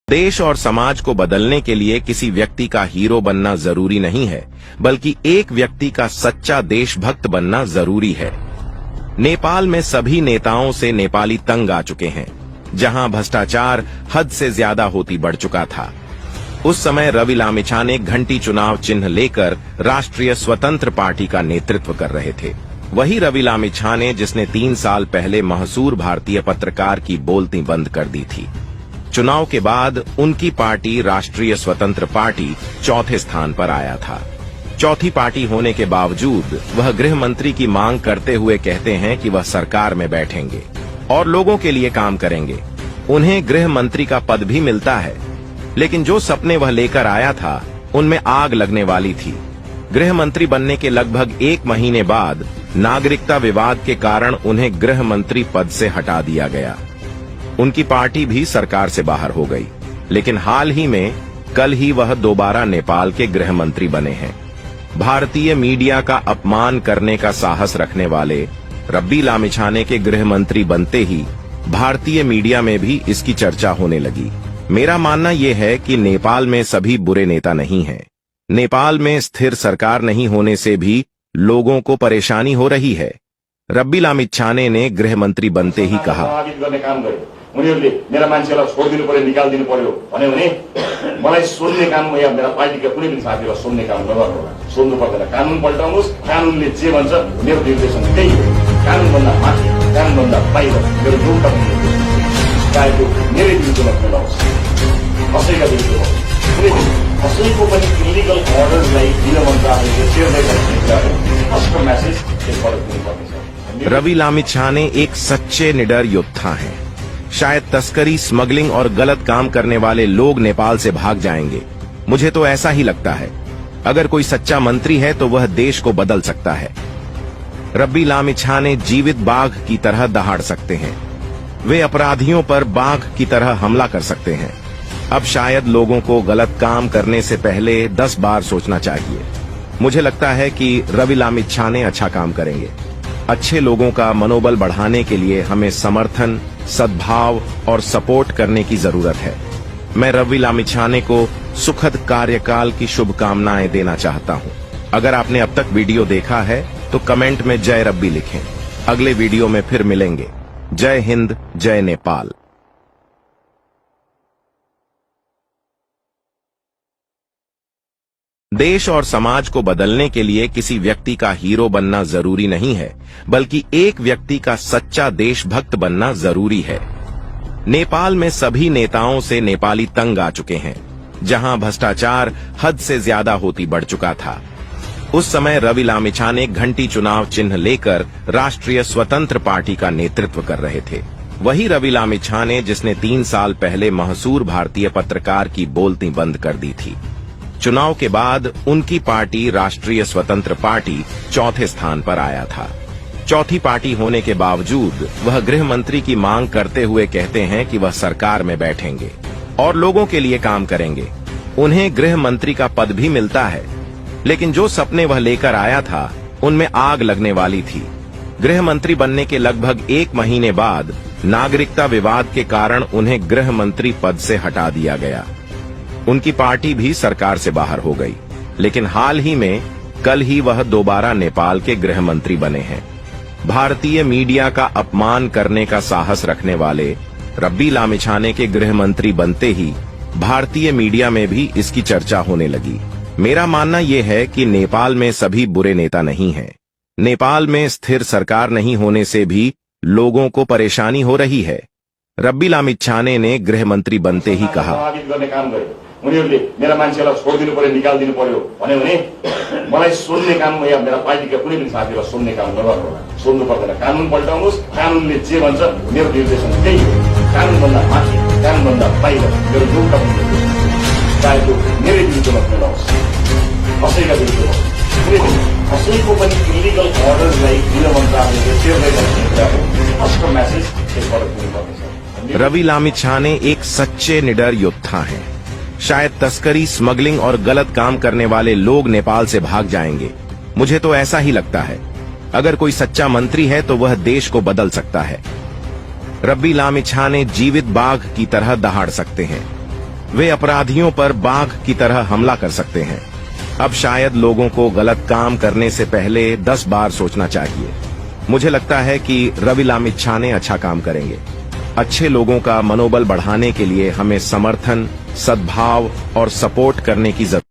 देश और समाज को बदलने के लिए किसी व्यक्ति का हीरो बनना जरूरी नहीं है, बल्कि एक व्यक्ति का सच्चा देशभक्त बनना जरूरी है। नेपाल में सभी नेताओं से नेपाली तंग आ चुके हैं। जहां भ्रष्टाचार हद से ज्यादा होती बढ़ चुका था, उस समय रवि लामिछाने घंटी चुनाव चिन्ह लेकर राष्ट्रीय स्वतंत्र पार्टी का नेतृत्व कर रहे थे। वही रवि लामिछाने जिसने 3 साल पहले महसूर भारतीय पत्रकार की बोलती बंद कर दी थी। चुनाव के बाद उनकी पार्टी राष्ट्रीय स्वतंत्र पार्टी चौथे स्थान पर आया था। चौथी पार्टी होने के बावजूद वह गृह मंत्री की मांग करते हुए कहते हैं कि वह सरकार में बैठेंगे और लोगों के लिए काम करेंगे। उन्हें गृह मंत्री का पद भी मिलता है, लेकिन जो सपने वह लेकर आया था उनमें आग लगने वाली थी। गृह मंत्री बनने के लगभग 1 महीने बाद नागरिकता विवाद के कारण उन्हें गृह मंत्री पद से हटा दिया गया। उनकी पार्टी भी सरकार से बाहर हो गई, लेकिन हाल ही में कल ही वह दोबारा नेपाल के गृह मंत्री बने हैं। भारतीय मीडिया का अपमान करने का साहस रखने वाले रवि लामिछाने के गृह मंत्री बनते ही भारतीय मीडिया में भी इसकी चर्चा होने लगी। मेरा मानना यह है कि नेपाल में सभी बुरे नेता नहीं हैं। नेपाल में स्थिर सरकार नहीं होने से भी लोगों को परेशानी हो रही है। रवि लामिछाने ने गृह मंत्री बनते ही कहा, उनीहरूले मेरा मान्छेलाई छोडिदिनु पर्यो, निकालिदिनु पर्यो भन्यो भने मलाई सोध्ने काम या मेरा पार्टीका कुनै पनि साथीलाई सोध्ने काम नगर्नु होला। सोध्नु पर्दैन, कानून पल्टाउनुहोस्। कानूनले जे भन्छ मेरो निर्देशन त्यही हो। कानूनभन्दा माथि, कानूनभन्दा बाहिर मेरो एउटा पनि चाहेको मेरै विरुद्धमा फैलाओस्, कसैका विरुद्धमा कुनै कसैको पनि इलिगल अर्डरलाई गृह मन्त्रालयले चेर्दै गरेको स्पष्ट मैसेज यसबाट दिनुपर्नेछ। रवि लामिछाने एक सच्चे निडर योद्धा हैं। शायद तस्करी, स्मगलिंग और गलत काम करने वाले लोग नेपाल से भाग जाएंगे। मुझे तो ऐसा ही लगता है। अगर कोई सच्चा मंत्री है तो वह देश को बदल सकता है। रवि लामिछाने जीवित बाघ की तरह दहाड़ सकते हैं। वे अपराधियों पर बाघ की तरह हमला कर सकते हैं। अब शायद लोगों को गलत काम करने से पहले 10 बार सोचना चाहिए। मुझे लगता है कि रवि लामिछाने अच्छा काम करेंगे। अच्छे लोगों का मनोबल बढ़ाने के लिए हमें समर्थन, सद्भाव और सपोर्ट करने की जरूरत है। मैं रवि लामिछाने को सुखद कार्यकाल की शुभकामनाएं देना चाहता हूं। अगर आपने अब तक वीडियो देखा है तो कमेंट में जय रवि लिखें। अगले वीडियो में फिर मिलेंगे। जय हिंद, जय नेपाल। देश और समाज को बदलने के लिए किसी व्यक्ति का हीरो बनना जरूरी नहीं है, बल्कि एक व्यक्ति का सच्चा देशभक्त बनना जरूरी है। नेपाल में सभी नेताओं से नेपाली तंग आ चुके हैं। जहां भ्रष्टाचार हद से ज्यादा होती बढ़ चुका था, उस समय रवि लामिछाने घंटी चुनाव चिन्ह लेकर राष्ट्रीय स्वतंत्र पार्टी का नेतृत्व कर रहे थे। वही रवि लामिछाने जिसने 3 साल पहले महसूर भारतीय पत्रकार की बोलती बंद कर दी थी। चुनाव के बाद उनकी पार्टी राष्ट्रीय स्वतंत्र पार्टी चौथे स्थान पर आया था। चौथी पार्टी होने के बावजूद वह गृह मंत्री की मांग करते हुए कहते हैं कि वह सरकार में बैठेंगे और लोगों के लिए काम करेंगे। उन्हें गृह मंत्री का पद भी मिलता है, लेकिन जो सपने वह लेकर आया था उनमें आग लगने वाली थी। गृह मंत्री बनने के लगभग 1 महीने बाद नागरिकता विवाद के कारण उन्हें गृह मंत्री पद से हटा दिया गया। उनकी पार्टी भी सरकार से बाहर हो गई, लेकिन हाल ही में कल ही वह दोबारा नेपाल के गृह मंत्री बने हैं। भारतीय मीडिया का अपमान करने का साहस रखने वाले रवि लामिछाने के गृह मंत्री बनते ही भारतीय मीडिया में भी इसकी चर्चा होने लगी। मेरा मानना यह है कि नेपाल में सभी बुरे नेता नहीं हैं। नेपाल में स्थिर सरकार नहीं होने से भी लोगों को परेशानी हो रही है। रवि लामिछाने ने गृह मंत्री बनते ही कहा, उनीहरूले मेरा मान्छेलाई छोडिदिनु पर्यो, निकालिदिनु पर्यो भन्यो भने मलाई सोध्ने काम या मेरा पार्टीका कुनै पनि साथीलाई सोध्ने काम नगर्नु होला। सोध्नु पर्दैन, कानून पल्टाउनुहोस्। कानूनले जे भन्छ मेरो निर्देशन त्यही हो। कानूनभन्दा माथि, कानूनभन्दा बाहिर मेरो एउटा पनि चाहेको मेरै विरुद्धमा फैलाओस्, कसैका विरुद्धमा कुनै कसैको पनि इलिगल अर्डरलाई गृह मन्त्रालयले चेर्दै गरेको स्पष्ट मैसेज यसबाट दिनुपर्नेछ। रवि लामिछाने एक सच्चे निडर योद्धा हैं। शायद तस्करी, स्मगलिंग और गलत काम करने वाले लोग नेपाल से भाग जाएंगे। मुझे तो ऐसा ही लगता है। अगर कोई सच्चा मंत्री है तो वह देश को बदल सकता है। रवि लामिछाने जीवित बाघ की तरह दहाड़ सकते हैं। वे अपराधियों पर बाघ की तरह हमला कर सकते हैं। अब शायद लोगों को गलत काम करने से पहले 10 बार सोचना चाहिए। मुझे लगता है कि रवि लामिच्छाने अच्छा काम करेंगे। अच्छे लोगों का मनोबल बढ़ाने के लिए हमें समर्थन, सद्भाव और सपोर्ट करने की जरूरत